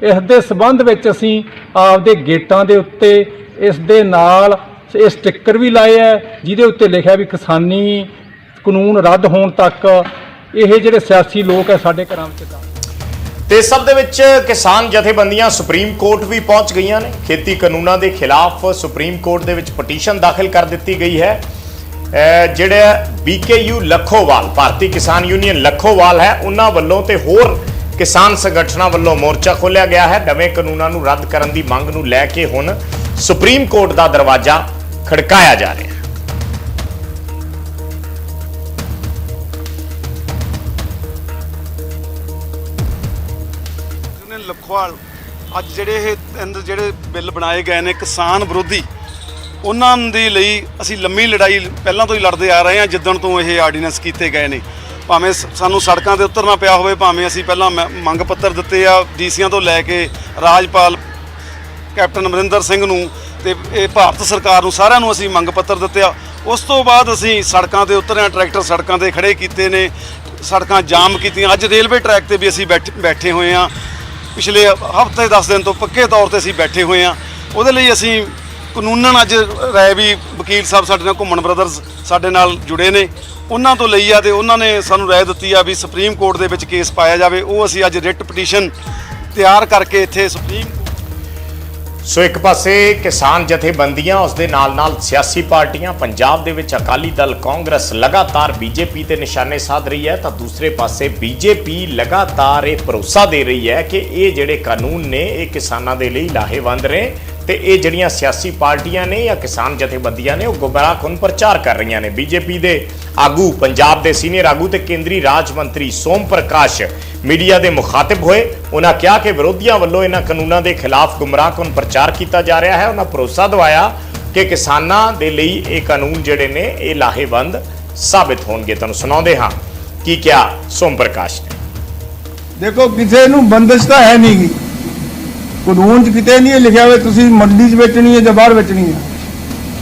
ਇਸ ਦੇ ਸਬੰਧ ਵਿੱਚ ਅਸੀਂ ਆਪਦੇ ਗੇਟਾਂ ਦੇ ਉੱਤੇ ਇਸ ਦੇ ਨਾਲ ਇਹ ਸਟicker ਵੀ ਲਾਏ ਹੈ ਜਿਹਦੇ ਉੱਤੇ ਲਿਖਿਆ ਵੀ ਕਿਸਾਨੀ ਕਾਨੂੰਨ ਰੱਦ ਹੋਣ ਤੱਕ ਇਹ ਜਿਹੜੇ ਸਿਆਸੀ ਲੋਕ ਹੈ ਸਾਡੇ ਘਰਾਂ ਵਿੱਚ। ਤੇ ਸਭ ਦੇ ਵਿੱਚ ਕਿਸਾਨ ਜਥੇਬੰਦੀਆਂ ਸੁਪਰੀਮ ਕੋਰਟ ਵੀ ਪਹੁੰਚ ਗਈਆਂ ਨੇ। ਖੇਤੀ ਕਾਨੂੰਨਾਂ ਦੇ ਖਿਲਾਫ ਸੁਪਰੀਮ ਕੋਰਟ ਦੇ ਵਿੱਚ ਪਟੀਸ਼ਨ ਦਾਖਲ ਕਰ ਦਿੱਤੀ ਗਈ ਹੈ। ਜਿਹੜਾ BKU ਲੱਖੋਵਾਲ ਭਾਰਤੀ ਕਿਸਾਨ ਯੂਨੀਅਨ ਲੱਖੋਵਾਲ ਹੈ ਉਹਨਾਂ ਵੱਲੋਂ ਤੇ ਹੋਰ ਕਿਸਾਨ ਸੰਗਠਨਾਂ ਵੱਲੋਂ ਮੋਰਚਾ ਖੋਲ੍ਹਿਆ ਗਿਆ ਹੈ। ਨਵੇਂ ਕਾਨੂੰਨਾਂ ਨੂੰ ਰੱਦ ਕਰਨ ਦੀ ਮੰਗ ਨੂੰ ਲੈ ਕੇ ਹੁਣ ਸੁਪਰੀਮ ਕੋਰਟ ਦਾ ਦਰਵਾਜ਼ਾ ਖੜਕਾਇਆ ਜਾ ਰਿਹਾ ਹੈ। ਲੱਖੋਵਾਲ ਅੱਜ ਜਿਹੜੇ ਜਿਹੜੇ ਬਿੱਲ ਬਣਾਏ ਗਏ ਨੇ ਕਿਸਾਨ ਵਿਰੋਧੀ ਉਹਨਾਂ ਦੇ ਲਈ ਅਸੀਂ ਲੰਮੀ ਲੜਾਈ ਪਹਿਲਾਂ ਤੋਂ ਹੀ ਲੜਦੇ ਆ ਰਹੇ ਹਾਂ ਜਿੱਦਣ ਤੋਂ ਇਹ ਆਰਡੀਨੈਂਸ ਕੀਤੇ ਗਏ ਨੇ। ਭਾਵੇਂ ਸਾਨੂੰ ਸੜਕਾਂ ਤੇ ਉਤਰਨਾ ਪਿਆ ਹੋਵੇ, ਭਾਵੇਂ ਅਸੀਂ ਪਹਿਲਾਂ ਮੰਗ ਪੱਤਰ ਦਿੱਤੇ ਆ ਡੀਸੀਆਂ ਤੋਂ ਲੈ ਕੇ ਰਾਜਪਾਲ ਕੈਪਟਨ ਅਮਰਿੰਦਰ ਸਿੰਘ ਨੂੰ ਤੇ ਇਹ ਭਾਰਤ ਸਰਕਾਰ ਨੂੰ ਸਾਰਿਆਂ ਨੂੰ ਅਸੀਂ ਮੰਗ ਪੱਤਰ ਦਿੱਤੇ ਆ। ਉਸ ਤੋਂ ਬਾਅਦ ਅਸੀਂ ਸੜਕਾਂ ਤੇ ਉਤਰੇ, ਟਰੈਕਟਰ ਸੜਕਾਂ ਤੇ ਖੜੇ ਕੀਤੇ ਨੇ, ਸੜਕਾਂ ਜਾਮ ਕੀਤੀਆਂ। ਅੱਜ ਰੇਲਵੇ ਟਰੈਕ ਤੇ ਵੀ ਅਸੀਂ ਬੈਠੇ ਹੋਏ ਹਾਂ। ਪਿਛਲੇ ਹਫ਼ਤੇ 10 ਦਿਨ ਤੋਂ ਪੱਕੇ ਤੌਰ ਤੇ ਅਸੀਂ ਬੈਠੇ ਹੋਏ ਹਾਂ। ਉਹਦੇ ਲਈ ਅਸੀਂ ਕਾਨੂੰਨਨ ਅੱਜ ਰਾਏ ਵੀ ਵਕੀਲ ਸਾਹਿਬ ਸਾਡੇ ਨਾਲ ਘੁੰਮਣ ਬ੍ਰਦਰਸ ਸਾਡੇ ਨਾਲ ਜੁੜੇ ਨੇ ਉਹਨਾਂ ਤੋਂ ਲਈ ਆ ਤੇ ਉਹਨਾਂ ਨੇ ਸਾਨੂੰ ਰਾਏ ਦਿੱਤੀ ਆ ਵੀ ਸੁਪਰੀਮ ਕੋਰਟ ਦੇ ਵਿੱਚ ਕੇਸ ਪਾਇਆ ਜਾਵੇ। ਉਹ ਅਸੀਂ ਅੱਜ ਰਿਟ ਪਟੀਸ਼ਨ ਤਿਆਰ ਕਰਕੇ ਇੱਥੇ ਸੁਪਰੀਮ ਸੋ ਇੱਕ ਪਾਸੇ ਕਿਸਾਨ ਜਥੇਬੰਦੀਆਂ ਉਸ ਦੇ ਨਾਲ ਸਿਆਸੀ ਪਾਰਟੀਆਂ ਪੰਜਾਬ ਦੇ ਵਿੱਚ ਅਕਾਲੀ ਦਲ ਕਾਂਗਰਸ ਲਗਾਤਾਰ BJP ਤੇ ਨਿਸ਼ਾਨੇ ਸਾਧ ਰਹੀ ਹੈ ਤਾਂ ਦੂਸਰੇ ਪਾਸੇ BJP ਲਗਾਤਾਰ ਇਹ ਭਰੋਸਾ ਦੇ ਰਹੀ ਹੈ ਕਿ ਇਹ ਜਿਹੜੇ ਕਾਨੂੰਨ ਨੇ ਇਹ ਕਿਸਾਨਾਂ ਦੇ ਲਈ ਲਾਹੇਵੰਦ ਨੇ ਤੇ ਇਹ ਜਿਹੜੀਆਂ ਸਿਆਸੀ ਪਾਰਟੀਆਂ ਨੇ ਜਾਂ ਕਿਸਾਨ ਜਥੇਬੰਦੀਆਂ ਨੇ ਉਹ ਗੁੰਮਰਾਹਕੁਨ ਪ੍ਰਚਾਰ ਕਰ ਰਹੀਆਂ ਨੇ। BJP ਦੇ ਆਗੂ ਪੰਜਾਬ ਦੇ ਸੀਨੀਅਰ ਆਗੂ ਤੇ ਕੇਂਦਰੀ ਰਾਜ ਮੰਤਰੀ ਸੋਮ ਪ੍ਰਕਾਸ਼ ਮੀਡੀਆ ਦੇ ਮੁਖਾਤਿਬ ਹੋਏ। ਉਹਨਾਂ ਕਿਹਾ ਕਿ ਵਿਰੋਧੀਆਂ ਵੱਲੋਂ ਇਹਨਾਂ ਕਾਨੂੰਨਾਂ ਦੇ ਖਿਲਾਫ ਗੁੰਮਰਾਹਕੁਨ ਪ੍ਰਚਾਰ ਕੀਤਾ ਜਾ ਰਿਹਾ ਹੈ। ਉਹਨਾਂ ਭਰੋਸਾ ਦਿਵਾਇਆ ਕਿ ਕਿਸਾਨਾਂ ਦੇ ਲਈ ਇਹ ਕਾਨੂੰਨ ਜਿਹੜੇ ਨੇ ਇਹ ਲਾਹੇਵੰਦ ਸਾਬਿਤ ਹੋਣਗੇ। ਤੁਹਾਨੂੰ ਸੁਣਾਉਂਦੇ ਹਾਂ ਕੀ ਕਿਹਾ ਸੋਮ ਪ੍ਰਕਾਸ਼ ਨੇ। ਦੇਖੋ ਕਿਸੇ ਨੂੰ ਬੰਦਿਸ਼ ਤਾਂ ਹੈ ਨਹੀਂ ਗੀ, ਕਾਨੂੰਨ 'ਚ ਕਿਤੇ ਨਹੀਂ ਲਿਖਿਆ ਹੋਇਆ ਤੁਸੀਂ ਮੰਡੀ 'ਚ ਵੇਚਣੀ ਹੈ ਜਾਂ ਬਾਹਰ ਵੇਚਣੀ ਹੈ।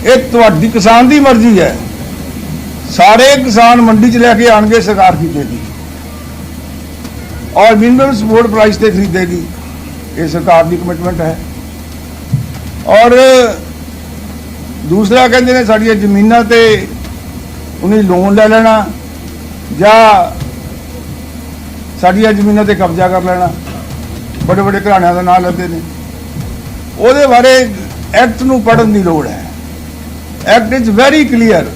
ਇਹ ਤੁਹਾਡੀ ਕਿਸਾਨ ਦੀ ਮਰਜ਼ੀ ਹੈ। ਸਾਰੇ ਕਿਸਾਨ ਮੰਡੀ 'ਚ ਲੈ ਕੇ ਆਣਗੇ, ਸਰਕਾਰ ਖਰੀਦੇਗੀ ਔਰ ਮਿਨੀਮਮ ਸਪੋਰਟ ਪ੍ਰਾਈਸ ਤੇ ਖਰੀਦੇਗੀ। ਇਹ ਸਰਕਾਰ ਦੀ ਕਮਿਟਮੈਂਟ ਹੈ। ਔਰ ਦੂਸਰਾ ਕਹਿੰਦੇ ਨੇ ਸਾਡੀਆਂ ਜ਼ਮੀਨਾਂ ਤੇ ਉਹਨੇ ਲੋਨ ਲੈ ਲੈਣਾ ਜਾਂ ਸਾਡੀਆਂ ਜ਼ਮੀਨਾਂ ਤੇ ਕਬਜ਼ਾ ਕਰ ਲੈਣਾ। बड़े बड़े घराणियां का नाम लेते हैं। ਉਹਦੇ ਬਾਰੇ एक्ट ਨੂੰ पढ़न की लोड़ है। Act is very clear.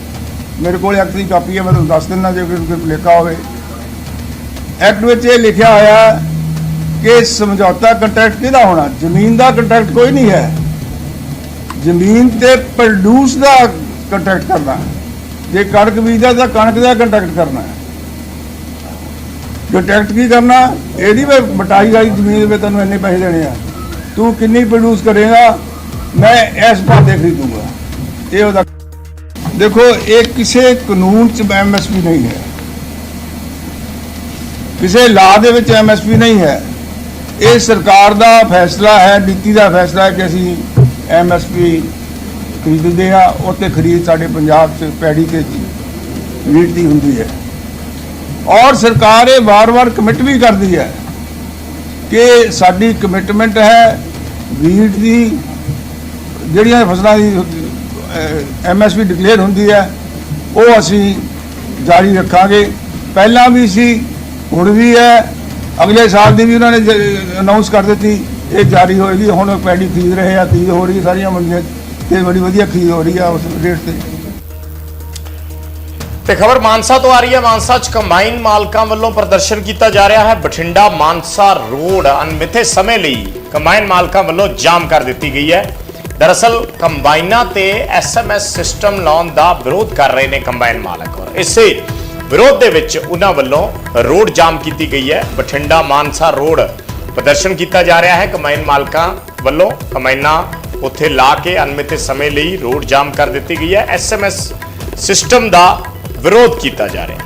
मेरे को एक्ट की कापी है, मैं तुहानूं दस दिना जो कोई लिखा हो। एक्ट में यह लिखा होया कि समझौता कंट्रैक्ट किहदा होना, जमीन का कंट्रैक्ट कोई नहीं है। जमीन ते प्रोड्यूस का कंट्रैक्ट करना, जे कणक बीजदा तो कणक का कंट्रैक्ट करना है। कंट्रैक्ट की करना यही मैं बटाई वाली जमीन में तेन इन्ने पैसे देने आ, तू किन्नी प्रोड्यूस करेगा, मैं इस भाव से खरीदूंगा। ये देखो ये किसी कानून च MSP नहीं है, किसी ला दे विच MSP नहीं है। ये सरकार का फैसला है, नीति का फैसला है कि असी MSP खरीदते हैं। उत्ते खरीद साडे पंजाब च पैड़ी ते वीट दी हुंदी है। और सरकार ये बार बार कमिट भी करती है कि साडी कमिटमेंट है वीट की, जड़ियाँ फसलों की MSP ਡਿਕਲੇਅਰ ਹੁੰਦੀ ਹੈ ਉਹ ਅਸੀਂ ਜਾਰੀ ਰੱਖਾਂਗੇ। ਪਹਿਲਾਂ ਵੀ ਸੀ, ਹੁਣ ਵੀ ਹੈ, ਅਗਲੇ ਸਾਲ ਦੀ ਵੀ ਉਹਨਾਂ ਨੇ ਅਨਾਉਂਸ ਕਰ ਦਿੱਤੀ, ਇਹ ਜਾਰੀ ਹੋਏਗੀ। ਹੁਣ ਪੈਡੀ ਖਰੀਦ ਰਹੇ ਆ, ਖਰੀਦ ਹੋ ਰਹੀ ਹੈ ਸਾਰੀਆਂ ਮੰਡੀਆਂ ਤੇ ਬੜੀ ਵਧੀਆ ਖਰੀਦ ਹੋ ਰਹੀ ਆ ਉਸ ਰੇਟ ਤੇ ਖਬਰ ਮਾਨਸਾ ਤੋਂ ਆ ਰਹੀ ਹੈ। ਮਾਨਸਾ 'ਚ ਕੰਬਾਈਨ ਮਾਲਕਾਂ ਵੱਲੋਂ ਪ੍ਰਦਰਸ਼ਨ ਕੀਤਾ ਜਾ ਰਿਹਾ ਹੈ। ਬਠਿੰਡਾ ਮਾਨਸਾ ਰੋਡ ਅਣਮਿੱਥੇ ਸਮੇਂ ਲਈ ਕੰਬਾਈਨ ਮਾਲਕਾਂ ਵੱਲੋਂ ਜਾਮ ਕਰ ਦਿੱਤੀ ਗਈ ਹੈ। ਦਰਅਸਲ ਕੰਬਾਈਨਾਂ ਤੇ SMS ਸਿਸਟਮ ਲਾਉਣ ਦਾ ਵਿਰੋਧ ਕਰ ਰਹੇ ਨੇ ਕੰਬਾਈਨ ਮਾਲਕ, ਔਰ ਇਸੇ ਵਿਰੋਧ ਦੇ ਵਿੱਚ ਉਹਨਾਂ ਵੱਲੋਂ ਰੋਡ ਜਾਮ ਕੀਤੀ ਗਈ ਹੈ। ਬਠਿੰਡਾ ਮਾਨਸਾ ਰੋਡ ਪ੍ਰਦਰਸ਼ਨ ਕੀਤਾ ਜਾ ਰਿਹਾ ਹੈ। ਕੰਬਾਈਨ ਮਾਲਕਾਂ ਵੱਲੋਂ ਕੰਬਾਈਨਾਂ ਉੱਥੇ ਲਾ ਕੇ ਅਣਮਿੱਥੇ ਸਮੇਂ ਲਈ ਰੋਡ ਜਾਮ ਕਰ ਦਿੱਤੀ ਗਈ ਹੈ। SMS ਸਿਸਟਮ ਦਾ ਵਿਰੋਧ ਕੀਤਾ ਜਾ ਰਿਹਾ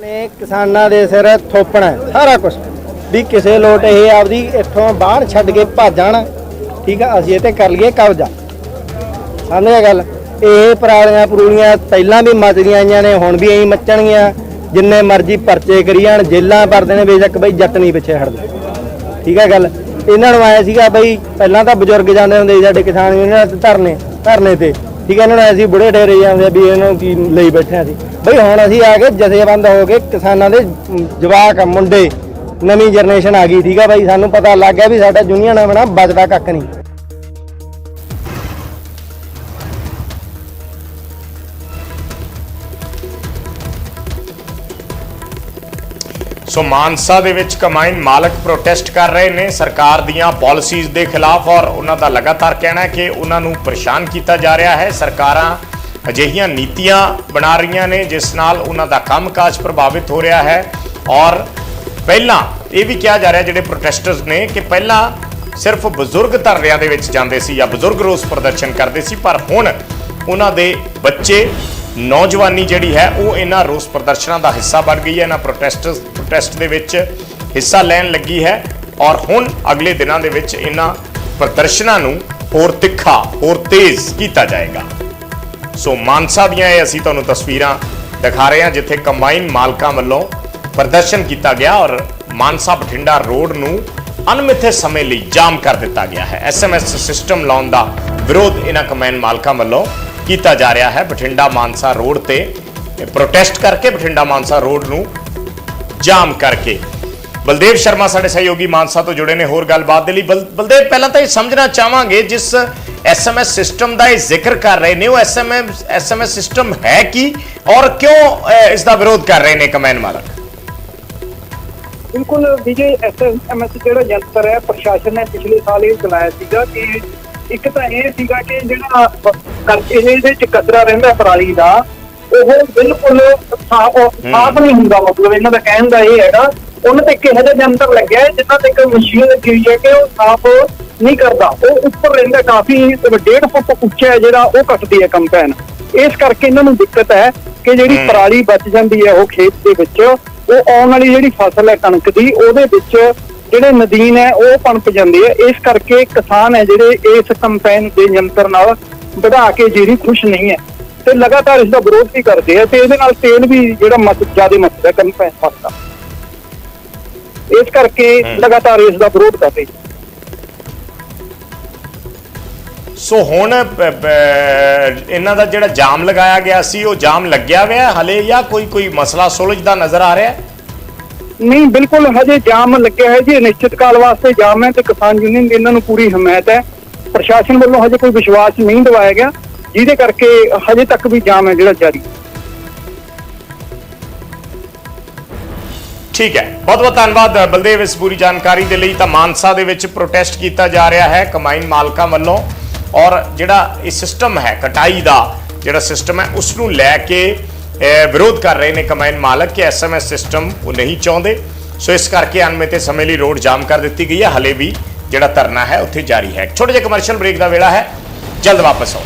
ਨੇ। ਕਿਸਾਨਾਂ ਦੇ ਸਿਰ ਥੋਪਣਾ ਸਾਰਾ ਕੁਝ ਵੀ ਕਿਸੇ ਲੋਟ ਇਹ ਆਪਦੀ ਇੱਥੋਂ ਬਾਹਰ ਛੱਡ ਕੇ ਭੱਜ ਜਾਣ, ਠੀਕ ਆ, ਅਸੀਂ ਇਹ ਤੇ ਕਰ ਲਈਏ ਕਬਜ਼ਾ। ਸਾਨੂੰ ਇਹ ਗੱਲ, ਇਹ ਪਰਾਲੀਆਂ ਪਰੂਲੀਆਂ ਪਹਿਲਾਂ ਵੀ ਮੱਚਦੀਆਂ ਆਈਆਂ ਨੇ, ਹੁਣ ਵੀ ਐਂ ਮੱਚਣਗੀਆਂ। ਜਿੰਨੇ ਮਰਜ਼ੀ ਪਰਚੇ ਕਰੀ ਜਾਣ, ਜੇਲਾਂ ਭਰਦੇ ਨੇ, ਬੇਸ਼ੱਕ ਬਈ ਜੱਟ ਨਹੀਂ ਪਿੱਛੇ ਹਟਦੇ, ਠੀਕ ਹੈ ਗੱਲ। ਇਹਨਾਂ ਨੂੰ ਆਇਆ ਸੀਗਾ ਬਈ ਪਹਿਲਾਂ ਤਾਂ ਬਜ਼ੁਰਗ ਜਾਂਦੇ ਹੁੰਦੇ ਸੀ ਸਾਡੇ ਕਿਸਾਨ ਯੂਨੀਅਨ ਧਰਨੇ ਤੇ, ਠੀਕ ਹੈ। ਇਹਨਾਂ ਨੂੰ ਅਸੀਂ ਬੁੜੇ ਠੇਰੇ ਜਾਂਦੇ ਵੀ ਇਹਨੂੰ ਕੀ ਲਈ ਬੈਠੇ ਸੀ ਬਈ। ਹੁਣ ਅਸੀਂ ਆ ਕੇ ਜਥੇਬੰਦ ਹੋ ਕੇ ਕਿਸਾਨਾਂ ਦੇ ਜਵਾਕ ਮੁੰਡੇ, ਨਵੀਂ ਜਨਰੇਸ਼ਨ ਆ ਗਈ, ਠੀਕ ਹੈ ਬਾਈ। ਸਾਨੂੰ ਪਤਾ ਲੱਗ ਗਿਆ ਵੀ ਸਾਡਾ ਯੂਨੀਅਨ ਬਣਾ ਬਚਦਾ ਕੱਖ ਨਹੀਂ। ਸੋ ਮਾਨਸਾ ਦੇ ਵਿੱਚ ਕੰਬਾਈਨ ਮਾਲਕ ਪ੍ਰੋਟੈਸਟ ਕਰ ਰਹੇ ਨੇ ਸਰਕਾਰ ਦੀਆਂ ਪਾਲਿਸੀਜ਼ ਦੇ ਖਿਲਾਫ, ਔਰ ਉਹਨਾਂ ਦਾ ਲਗਾਤਾਰ ਕਹਿਣਾ ਹੈ ਕਿ ਉਹਨਾਂ ਨੂੰ ਪਰੇਸ਼ਾਨ ਕੀਤਾ ਜਾ ਰਿਹਾ ਹੈ। ਸਰਕਾਰਾਂ ਅਜਿਹੀਆਂ ਨੀਤੀਆਂ ਬਣਾ ਰਹੀਆਂ ਨੇ ਜਿਸ ਨਾਲ ਉਹਨਾਂ ਦਾ ਕੰਮਕਾਜ ਪ੍ਰਭਾਵਿਤ ਹੋ ਰਿਹਾ ਹੈ। ਔਰ ਪਹਿਲਾਂ ਇਹ ਵੀ ਕਿਹਾ ਜਾ ਰਿਹਾ ਜਿਹੜੇ ਪ੍ਰੋਟੈਸਟਰਸ ਨੇ ਕਿ ਪਹਿਲਾਂ ਸਿਰਫ ਬਜ਼ੁਰਗ ਧਰਨਿਆਂ ਦੇ ਵਿੱਚ ਜਾਂਦੇ ਸੀ ਜਾਂ ਬਜ਼ੁਰਗ ਰੋਸ ਪ੍ਰਦਰਸ਼ਨ ਕਰਦੇ ਸੀ, ਪਰ ਹੁਣ ਉਹਨਾਂ ਦੇ ਬੱਚੇ, ਨੌਜਵਾਨੀ ਜਿਹੜੀ ਹੈ ਉਹ ਇਹਨਾਂ ਰੋਸ ਪ੍ਰਦਰਸ਼ਨਾਂ ਦਾ ਹਿੱਸਾ ਬਣ ਗਈ ਹੈ, ਇਹਨਾਂ ਪ੍ਰੋਟੈਸਟ ਦੇ ਵਿੱਚ ਹਿੱਸਾ ਲੈਣ ਲੱਗੀ ਹੈ। ਔਰ ਹੁਣ ਅਗਲੇ ਦਿਨਾਂ ਦੇ ਵਿੱਚ ਇਹਨਾਂ ਪ੍ਰਦਰਸ਼ਨਾਂ ਨੂੰ ਹੋਰ ਤਿੱਖਾ, ਹੋਰ ਤੇਜ਼ ਕੀਤਾ ਜਾਏਗਾ। ਸੋ ਮਾਨਸਾ ਦੀਆਂ ਇਹ ਅਸੀਂ ਤੁਹਾਨੂੰ ਤਸਵੀਰਾਂ ਦਿਖਾ ਰਹੇ ਹਾਂ ਜਿੱਥੇ ਕੰਬਾਈਨ ਮਾਲਕਾਂ ਵੱਲੋਂ ਪ੍ਰਦਰਸ਼ਨ ਕੀਤਾ ਗਿਆ ਔਰ ਮਾਨਸਾ ਬਠਿੰਡਾ ਰੋਡ ਨੂੰ ਅਣਮਿੱਥੇ ਸਮੇਂ ਲਈ ਜਾਮ ਕਰ ਦਿੱਤਾ ਗਿਆ ਹੈ। SMS ਸਿਸਟਮ ਲਾਉਣ ਦਾ ਵਿਰੋਧ ਇਹਨਾਂ ਕੰਬਾਈਨ ਮਾਲਕਾਂ ਵੱਲੋਂ ਕੀਤਾ ਜਾ ਰਿਹਾ ਹੈ। ਬਠਿੰਡਾ ਮਾਨਸਾ ਰੋਡ ਤੇ ਪ੍ਰੋਟੈਸਟ ਕਰਕੇ, ਬਠਿੰਡਾ ਮਾਨਸਾ ਰੋਡ ਨੂੰ ਜਾਮ ਕਰਕੇ। ਬਲਦੇਵ ਸ਼ਰਮਾ ਸਾਡੇ ਸਹਿਯੋਗੀ ਮਾਨਸਾ ਤੋਂ ਜੁੜੇ ਨੇ ਹੋਰ ਗੱਲਬਾਤ ਦੇ ਲਈ। ਬਲਦੇਵ, ਪਹਿਲਾਂ ਤਾਂ ਇਹ ਸਮਝਣਾ ਚਾਹਾਂਗੇ ਜਿਸ SMS ਸਿਸਟਮ ਦਾ ਇਹ ਜ਼ਿਕਰ ਕਰ ਰਹੇ ਨੇ ਉਹ SMS ਸਿਸਟਮ ਹੈ ਕੀ ਔਰ ਕਿਉਂ ਇਸ ਦਾ ਵਿਰੋਧ ਕਰ ਰਹੇ ਨੇ ਕੰਬਾਈਨ ਮਾਲਕ? ਬਿਲਕੁਲ ਵਿਜੇ, SMS ਜਿਹੜਾ ਯੰਤਰ ਹੈ ਪ੍ਰਸ਼ਾਸਨ ਨੇ ਪਿਛਲੇ ਸਾਲ ਇਹ ਚਲਾਇਆ ਸੀਗਾ ਕਿ ਇੱਕ ਤਾਂ ਇਹ ਸੀਗਾ ਕਿ ਜਿਹੜਾ ਇਹਦੇ ਵਿੱਚ ਕਚਰਾ ਰਹਿੰਦਾ ਪਰਾਲੀ ਦਾ ਉਹ ਬਿਲਕੁਲ ਸਾਫ਼ ਨਹੀਂ ਹੁੰਦਾ। ਮਤਲਬ ਇਹਨਾਂ ਦਾ ਕਹਿਣ ਦਾ ਇਹ ਹੈਗਾ ਉਹਨਾਂ ਤੇ ਇੱਕ ਇਹੋ ਜਿਹਾ ਯੰਤਰ ਲੱਗਿਆ ਹੈ ਜਿੰਨਾ ਤੇ ਇੱਕ ਮਸ਼ੀਨ ਲੱਗੀ ਹੋਈ ਹੈ ਕਿ ਉਹ ਸਾਫ਼ ਨਹੀਂ ਕਰਦਾ, ਉਹ ਉੱਪਰ ਰਹਿੰਦਾ, ਕਾਫੀ 1.5 ਫੁੱਟ ਉੱਚਾ ਹੈ ਜਿਹੜਾ ਉਹ ਕੱਟਦੀ ਹੈ ਕੰਪੈਨ। ਇਸ ਕਰਕੇ ਇਹਨਾਂ ਨੂੰ ਦਿੱਕਤ ਹੈ ਕਿ ਜਿਹੜੀ ਪਰਾਲੀ ਬਚ ਜਾਂਦੀ ਹੈ ਉਹ ਖੇਤ ਦੇ ਵਿੱਚ, ਉਹ ਆਉਣ ਵਾਲੀ ਜਿਹੜੀ ਫਸਲ ਹੈ ਕਣਕ ਦੀ ਉਹਦੇ ਵਿੱਚ ਜਿਹੜੇ ਨਦੀਨ ਹੈ ਉਹ ਪਣਪ ਜਾਂਦੇ ਆ। ਇਸ ਕਰਕੇ ਕਿਸਾਨ ਹੈ ਜਿਹੜੇ ਇਸ ਕੰਪੈਨ ਦੇ ਯੰਤਰ ਨਾਲ ਵਧਾ ਕੇ ਜਿਹੜੀ ਖੁਸ਼ ਨਹੀਂ ਹੈ ਤੇ ਲਗਾਤਾਰ ਇਸ ਦਾ ਵਿਰੋਧ ਵੀ ਕਰਦੇ ਆ ਤੇ ਇਹਦੇ ਨਾਲ ਤੇਲ ਵੀ ਜਿਹੜਾ ਜ਼ਿਆਦਾ ਮੱਚਦਾ ਕੰਪੈਨ ਫਸਦਾ, ਇਸ ਕਰਕੇ ਲਗਾਤਾਰ ਇਸ ਦਾ ਵਿਰੋਧ ਕਰਦੇ। ਸੋ ਹੁਣ ਇਹਨਾਂ ਦਾ ਜਿਹੜਾ ਜਾਮ ਲਗਾਇਆ ਗਿਆ ਸੀ ਉਹ ਜਾਮ ਲੱਗਿਆ ਹੋਇਆ ਹਲੇ ਜਾਂ ਕੋਈ ਮਸਲਾ ਸੁਲਝਦਾ ਨਜ਼ਰ ਆ ਰਿਹਾ? ਨਹੀਂ, ਬਿਲਕੁਲ ਹਜੇ ਜਾਮ ਲੱਗਿਆ ਹੈ ਜੀ, ਨਿਸ਼ਚਿਤ ਕਾਲ ਵਾਸਤੇ ਜਾਮ ਹੈ ਤੇ ਕਿਸਾਨ ਯੂਨੀਅਨ ਦੀ ਇਹਨਾਂ ਨੂੰ ਪੂਰੀ ਹਮਾਇਤ ਹੈ। ਪ੍ਰਸ਼ਾਸਨ ਵੱਲੋਂ ਹਜੇ ਕੋਈ ਵਿਸ਼ਵਾਸ ਨਹੀਂ ਦਿਵਾਇਆ ਗਿਆ ਜਿਹਦੇ ਕਰਕੇ ਹਜੇ ਤੱਕ ਵੀ ਜਾਮ ਹੈ ਜਿਹੜਾ ਜਾਰੀ। ਠੀਕ ਹੈ, ਬਹੁਤ ਬਹੁਤ ਧੰਨਵਾਦ ਬਲਦੇਵ ਇਸ ਪੂਰੀ ਜਾਣਕਾਰੀ ਦੇ ਲਈ। ਤਾਂ ਮਾਨਸਾ ਦੇ ਵਿੱਚ ਪ੍ਰੋਟੈਸਟ ਕੀਤਾ ਜਾ ਰਿਹਾ ਹੈ ਕੰਬਾਈਨ ਮਾਲਕਾਂ ਵੱਲੋਂ ਔਰ ਜਿਹੜਾ ਇਹ ਸਿਸਟਮ ਹੈ ਕਟਾਈ ਦਾ ਜਿਹੜਾ ਸਿਸਟਮ ਹੈ ਉਸ ਨੂੰ ਲੈ ਕੇ ਵਿਰੋਧ ਕਰ ਰਹੇ ਨੇ ਕੰਬਾਈਨ ਮਾਲਕ ਕਿ SMS ਸਿਸਟਮ ਉਹ ਨਹੀਂ ਚਾਹੁੰਦੇ। ਸੋ ਇਸ ਕਰਕੇ ਅਣਮਿੱਥੇ ਸਮੇਂ ਲਈ ਰੋਡ ਜਾਮ ਕਰ ਦਿੱਤੀ ਗਈ ਹੈ। ਹਲੇ ਵੀ ਜਿਹੜਾ ਧਰਨਾ ਹੈ ਉੱਥੇ ਜਾਰੀ ਹੈ। ਛੋਟੇ ਜਿਹੇ ਕਮਰਸ਼ੀਅਲ ਬ੍ਰੇਕ ਦਾ ਵੇਲਾ ਹੈ, ਜਲਦ ਵਾਪਸ ਆਓ।